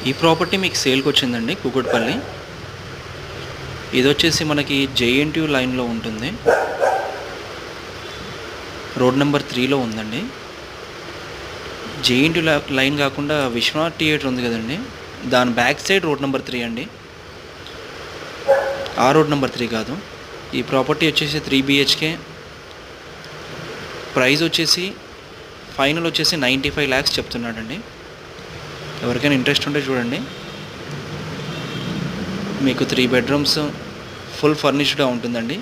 ఈ ప్రాపర్టీ మీకు సేల్కి వచ్చిందండి కూకట్పల్లి. ఇది వచ్చేసి మనకి జేఎన్టీయూ లైన్లో ఉంటుంది, రోడ్ నెంబర్ 3లో ఉందండి. జేఎన్టీయూ లైన్ కాకుండా విశ్వనాథ్ థియేటర్ ఉంది కదండి, దాని బ్యాక్ సైడ్ రోడ్ నెంబర్ 3 అండి, ఆ రోడ్ నెంబర్ 3 కాదు. ఈ ప్రాపర్టీ వచ్చేసి 3 BHK. ప్రైస్ వచ్చేసి ఫైనల్ వచ్చేసి 95 lakhs చెప్తున్నాడండి. ఎవరికైనా ఇంట్రెస్ట్ ఉంటే చూడండి. మీకు 3 bedrooms ఫుల్ ఫర్నిష్డ్గా ఉంటుందండి.